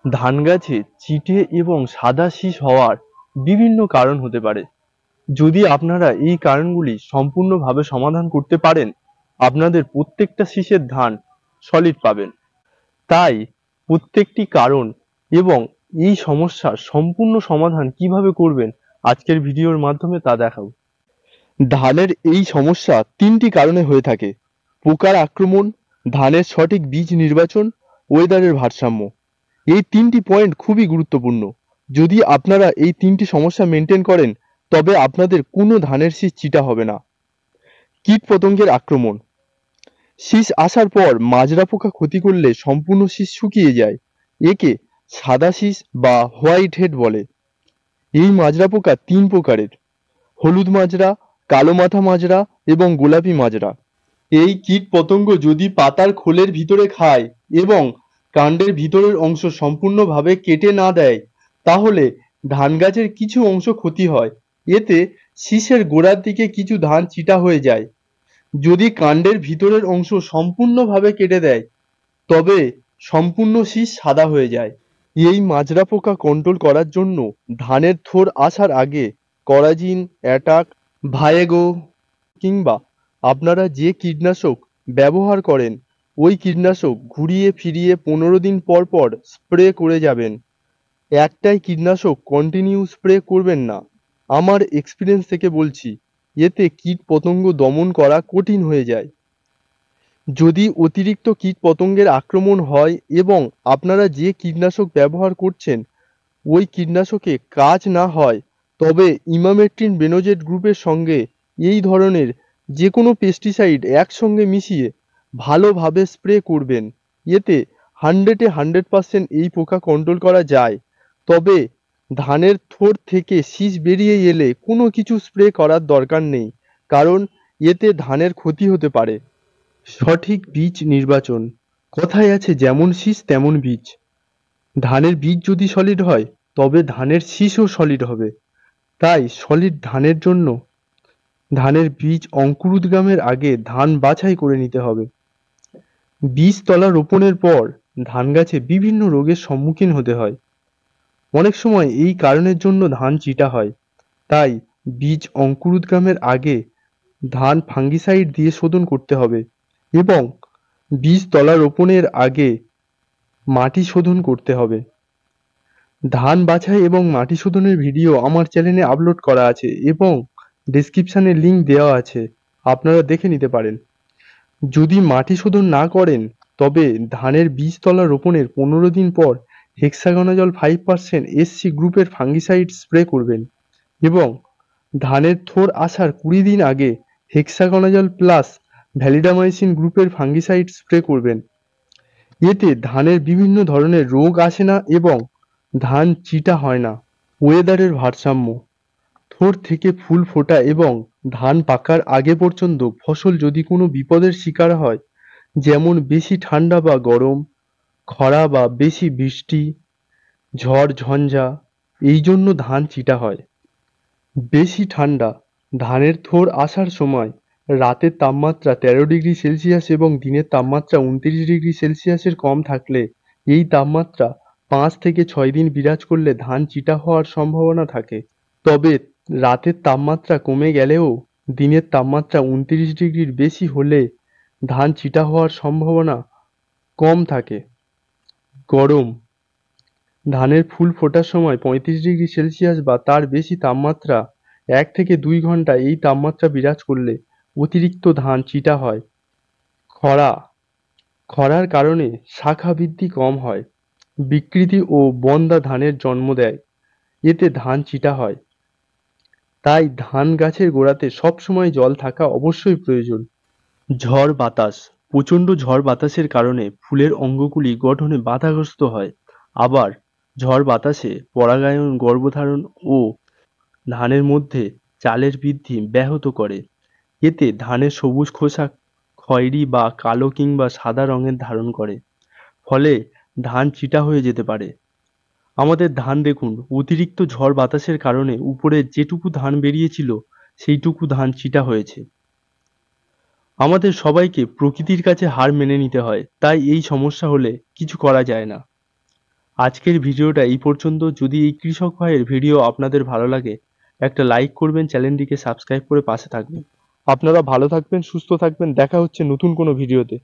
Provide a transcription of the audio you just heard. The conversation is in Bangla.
ধান গাছে চিটে এবং সাদা শীষ হওয়ার বিভিন্ন কারণ হতে পারে। যদি আপনারা এই কারণগুলি সম্পূর্ণভাবে সমাধান করতে পারেন, আপনাদের প্রত্যেকটা শীষের ধান সলিড পাবেন। তাই প্রত্যেকটি কারণ এবং এই সমস্যার সম্পূর্ণ সমাধান কিভাবে করবেন আজকের ভিডিওর মাধ্যমে তা দেখাবো। ধানের এই সমস্যা তিনটি কারণে হয়ে থাকে: পোকার আক্রমণ, ধানের সঠিক বীজ নির্বাচন, ওয়েদারের ভারসাম্য। এই তিনটি পয়েন্ট খুবই গুরুত্বপূর্ণ। যদি আপনারা এই তিনটি সমস্যা মেনটেন করেন, তবে আপনাদের কোনো ধানের শীষ চিটা হবে না। কীট পতঙ্গের আক্রমণ। শীষ আসার পর মাজরা পোকা ক্ষতি করলে সম্পূর্ণ শীষ শুকিয়ে যায়। একে সাদা শীষ বা হোয়াইট হেড বলে। এই মাজরা পোকা তিন প্রকারের: হলুদ মাজরা, কালো মাথা মাজরা এবং গোলাপি মাজরা। এই কীট পতঙ্গ যদি পাতার খোলের ভিতরে খায় এবং কাণ্ডের ভিতরের অংশ সম্পূর্ণভাবে কেটে না দেয়, তাহলে ধান গাছের কিছু অংশ ক্ষতি হয়। এতে শীষের গোড়ার দিকে কিছু ধান চিটা হয়ে যায়। যদি কাণ্ডের ভিতরের অংশ সম্পূর্ণভাবে কেটে দেয়, তবে সম্পূর্ণ শীষ সাদা হয়ে যায়। এই মাজরা পোকা কন্ট্রোল করার জন্য ধানের থোড় আসার আগে করাজিন, অ্যাটাক, ভায়েগো কিংবা আপনারা যে কীটনাশক ব্যবহার করেন ওই কীটনাশক ঘুরিয়ে ফিরিয়ে 15 দিন পর পর স্প্রে করে যাবেন। একটাই কীটনাশক কন্টিনিউ স্প্রে করবেন না। আমার এক্সপিরিয়েন্স থেকে বলছি, এতে কীট পতঙ্গ দমন করা কঠিন হয়ে যায়। যদি অতিরিক্ত কীট পতঙ্গের আক্রমণ হয় এবং আপনারা যে কীটনাশক ব্যবহার করছেন ওই কীটনাশকে কাজ না হয়, তবে ইমামেট্রিন বেনোজেট গ্রুপের সঙ্গে এই ধরনের যে কোনো পেস্টিসাইড একসঙ্গে মিশিয়ে ভালোভাবে স্প্রে করবেন। এতে 100% এই পোকা কন্ট্রোল করা যায়। তবে ধানের থোড় থেকে শীষ বেরিয়ে এলে কোনো কিছু স্প্রে করার দরকার নেই, কারণ এতে ধানের ক্ষতি হতে পারে। সঠিক বীজ নির্বাচন। কথায় আছে, যেমন শীষ তেমন বীজ। ধানের বীজ যদি সলিড হয়, তবে ধানের শীষও সলিড হবে। তাই সলিড ধানের জন্য ধানের বীজ অঙ্কুরোদ্গমের আগে ধান বাছাই করে নিতে হবে। বীজতলা রোপণের পর ধান গাছে বিভিন্ন রোগের সম্মুখীন হতে হয়। অনেক সময় এই কারণের জন্য ধান চিটা হয়। তাই বীজ অঙ্কুরোদ্গমের আগে ধান ফাঙ্গিসাইড দিয়ে শোধন করতে হবে এবং বীজতলা রোপণের আগে মাটি শোধন করতে হবে। ধান বাছাই এবং মাটি শোধনের ভিডিও আমার চ্যানেলে আপলোড করা আছে এবং ডেসক্রিপশনে লিংক দেওয়া আছে, আপনারা দেখে নিতে পারেন। যদি মাটি শোধন না করেন, তবে ধানের বীজতলা রোপণের 15 দিন পর হেক্সাগোনাজল 5% SC গ্রুপের ফাঙ্গিসাইড স্প্রে করবেন এবং ধানের থোড় আসার 20 দিন আগে হেক্সাগোনাজল প্লাস ভ্যালিডামাইসিন গ্রুপের ফাঙ্গিসাইড স্প্রে করবেন। এতে ধানের বিভিন্ন ধরনের রোগ আসে না এবং ধান চিটা হয় না। ওয়েদারের ভারসাম্য। থোড় থেকে ফুল ফোটা এবং ধান পাকার আগে পর্যন্ত ফসল যদি কোনো বিপদের শিকার হয়, যেমন বেশি ঠান্ডা বা গরম, খরা বা বেশি বৃষ্টি, ঝড় ঝঞ্ঝা, এই জন্য ধান চিটা হয়। বেশি ঠান্ডা। ধানের থোড় আসার সময় রাতের তাপমাত্রা 13°C এবং দিনের তাপমাত্রা 29°C কম থাকলে এই তাপমাত্রা 5 থেকে 6 দিন বিরাজ করলে ধান চিটা হওয়ার সম্ভাবনা থাকে। তবে রাতের তাপমাত্রা কমে গেলেও দিনের তাপমাত্রা 29°র বেশি হলে ধান চিটা হওয়ার সম্ভাবনা কম থাকে। গরম। ধানের ফুল ফোটার সময় 35°C বা তার বেশি তাপমাত্রা 1 থেকে 2 ঘন্টা এই তাপমাত্রা বিরাজ করলে অতিরিক্ত ধান চিটা হয়। খরা। খরার কারণে শাখা বৃদ্ধি কম হয়, বিকৃতি ও বন্ধ্যা ধানের জন্ম দেয়। এতে ধান চিটা হয়। তাই ধান গাছের গোড়াতে সবসময় জল থাকা অবশ্যই প্রয়োজন। ঝড় বাতাস। প্রচণ্ড ঝড় বাতাসের কারণে ফুলের অঙ্গগুলি গঠনে বাধাগ্রস্ত হয়। আবার ঝড় বাতাসে পরাগায়ন, গর্ভধারণ ও ধানের মধ্যে চালের বৃদ্ধি ব্যাহত করে। এতে ধানের সবুজ খোসা খয়েরি বা কালো কিংবা সাদা রঙের ধারণ করে, ফলে ধান চিটা হয়ে যেতে পারে। আমাদের ধান দেখুন, অতিরিক্ত ঝড় বাতাসের কারণে উপরে যেটুকু ধান বেরিয়েছিল সেইটুকু ধান চিটা হয়েছে। আমাদের সবাইকে প্রকৃতির কাছে হার মেনে নিতে হয়, তাই এই সমস্যা হলে কিছু করা যায় না। আজকের ভিডিওটা এই পর্যন্ত। যদি এই কৃষক ভাইয়ের ভিডিও আপনাদের ভালো লাগে, একটা লাইক করবেন, চ্যানেলটিকে সাবস্ক্রাইব করে পাশে থাকবেন। আপনারা ভালো থাকবেন, সুস্থ থাকবেন, দেখা হচ্ছে নতুন কোনো ভিডিওতে।